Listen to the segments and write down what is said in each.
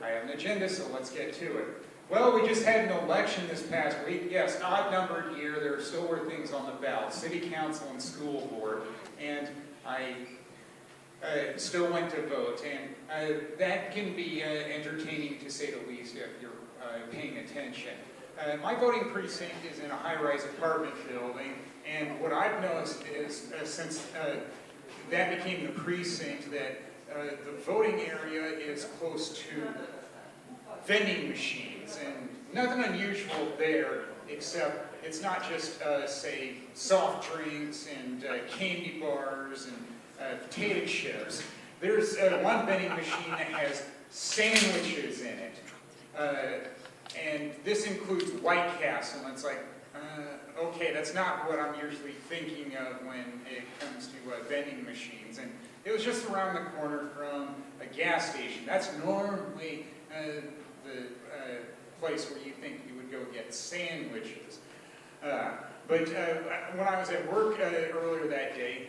I have an agenda, so let's get to it. Well, we just had an election this past week. Yes, odd-numbered year. There still were things on the ballot, city council and school board, and I still went to vote. And that can be entertaining, to say the least, if you're paying attention. My voting precinct is in a high-rise apartment building, and what I've noticed is, since that became the precinct, that the voting area is close to vending machines, and nothing unusual there, except it's not just, say, soft drinks and candy bars and potato chips. There's one vending machine that has sandwiches in it, and this includes White Castle, and it's like, okay, that's not what I'm usually thinking of when it comes to vending machines. And it was just around the corner from a gas station. That's normally the place where you think you would go get sandwiches. But when I was at work earlier that day,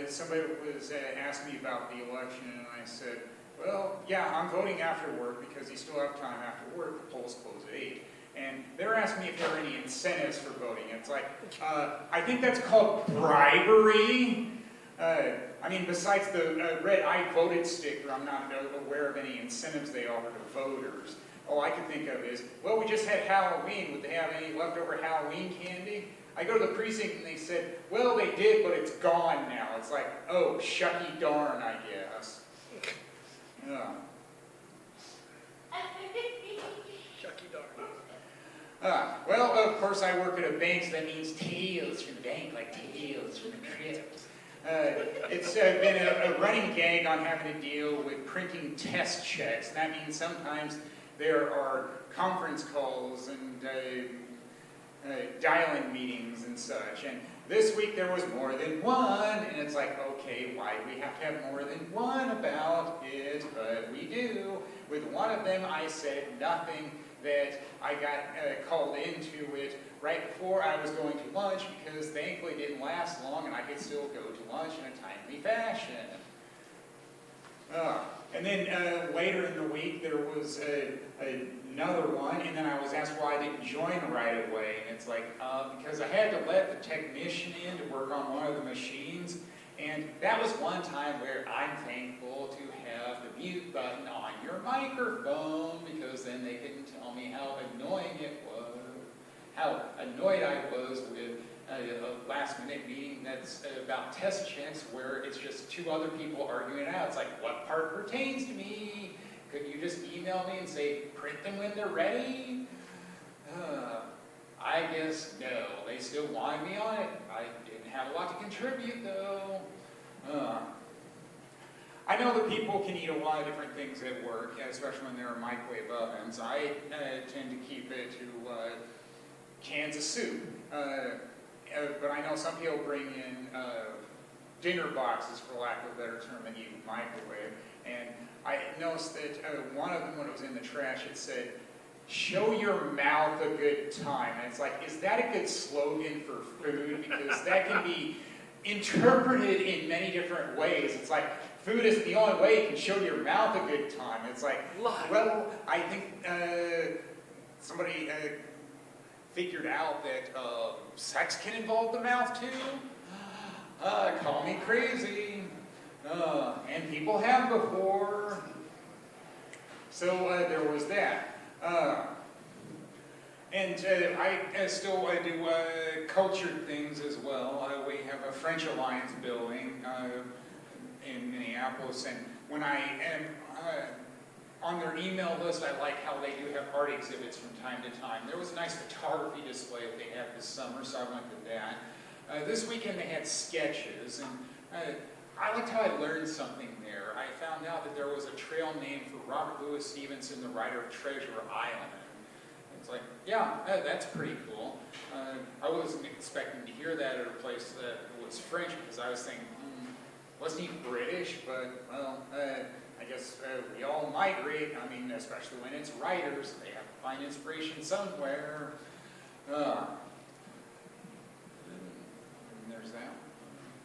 somebody was asking me about the election, and I said, well, yeah, I'm voting after work because you still have time after work. The polls close at 8. And they were asking me if there are any incentives for voting. It's like, I think that's called bribery. I mean, besides the red I voted sticker, I'm not aware of any incentives they offer to voters. All I can think of is, well, we just had Halloween. Would they have any leftover Halloween candy? I go to the precinct and they said, well, they did, but it's gone now. It's like, oh, shucky darn, I guess. Yeah. Shucky darn. Well, of course, I work at a bank, so that means tails from the bank, like tails from the crypt. It's been a running gag on having to deal with printing test checks. And that means sometimes there are conference calls and dial-in meetings and such. And this week there was more than one, and it's like, okay, why do we have to have more than one about it? But we do. With one of them, I said nothing, that I got called into it right before I was going to lunch, because thankfully it didn't last long and I could still go to lunch in a timely fashion. And then later in the week there was another one, and then I was asked why I didn't join right away, and it's like, because I had to let the technician in to work on one of the machines, and that was one time where I'm thankful to have the mute button on your microphone, because then they couldn't tell me how annoying it was, how annoyed I was with a last-minute meeting that's about test checks where it's just two other people arguing it out. It's like, what part pertains to me? Couldn't you just email me and say, print them when they're ready? I guess no. They still wanted me on it. I didn't have a lot to contribute, though. I know that people can eat a lot of different things at work, especially when there are microwave ovens. I tend to keep it to cans of soup. But I know some people bring in dinner boxes, for lack of a better term, and you microwave. And I noticed that one of them, when it was in the trash, it said, show your mouth a good time. And it's like, is that a good slogan for food? Because that can be interpreted in many different ways. It's like, food is the only way you can show your mouth a good time. It's like, well, I think somebody figured out that sex can involve the mouth too. Call me crazy. And people have before. So there was that. And I still do cultured things as well. We have a French Alliance building in Minneapolis, and when I am on their email list, I like how they do have art exhibits from time to time. There was a nice photography display that they had this summer, so I went to that. This weekend they had sketches, and I liked how I learned something there. I found out that there was a trail named for Robert Louis Stevenson, the writer of Treasure Island. It's like, yeah, that's pretty cool. I wasn't expecting to hear that at a place that was French, because I was thinking, wasn't he British? But, well, I guess we all migrate. I mean, especially when it's writers, they have to find inspiration somewhere. And there's that.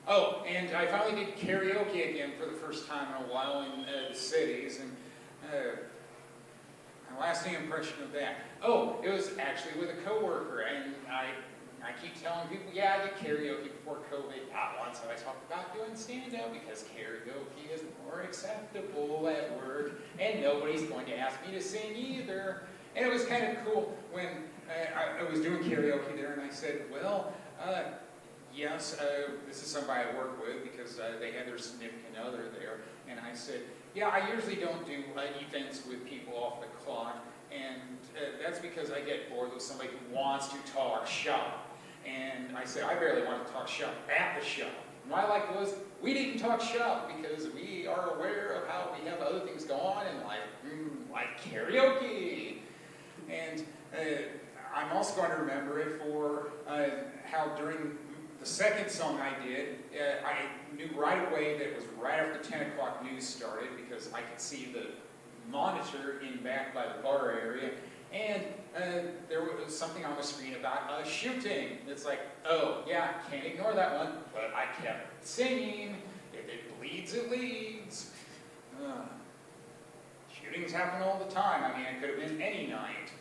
Oh, and I finally did karaoke again for the first time in a while in the cities, and lasting impression of that? Oh, it was actually with a coworker, and I keep telling people, yeah, I did karaoke before COVID. Not once have I talked about doing stand-up because karaoke is more acceptable at work, and nobody's going to ask me to sing either. And it was kind of cool when I was doing karaoke there, and I said, well, yes, this is somebody I work with because they had their significant other there. And I said, yeah, I usually don't do events with people off the clock, and that's because I get bored with somebody who wants to talk shop. And I said, I barely want to talk shop at the shop. And what I like was, we didn't talk shop because we are aware of how we have other things go on in life, like karaoke. And I'm also going to remember it for how during the second song I did, I knew right away that it was right after 10 o'clock news started because I could see the monitor in back by the bar area, and there was something on the screen about a shooting. It's like, oh, yeah, can't ignore that one, but I kept singing. If it bleeds, it leads. Shootings happen all the time. I mean, it could have been any night.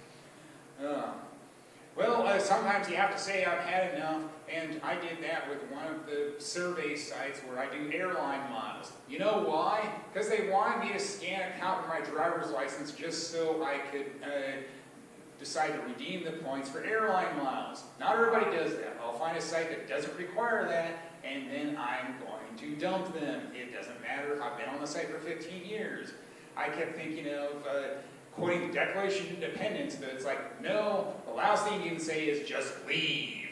Well, sometimes you have to say I've had enough, and I did that with one of the survey sites where I do airline miles. You know why? Because they wanted me to scan a copy of my driver's license just so I could decide to redeem the points for airline miles. Not everybody does that. I'll find a site that doesn't require that, and then I'm going to dump them. It doesn't matter. I've been on the site for 15 years. I kept thinking of quoting the Declaration of Independence, but it's like, no, the last thing you can say is just leave.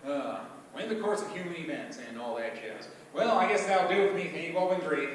In the course of human events and all that jazz. Well, I guess that'll do it for me. Thank you all been great.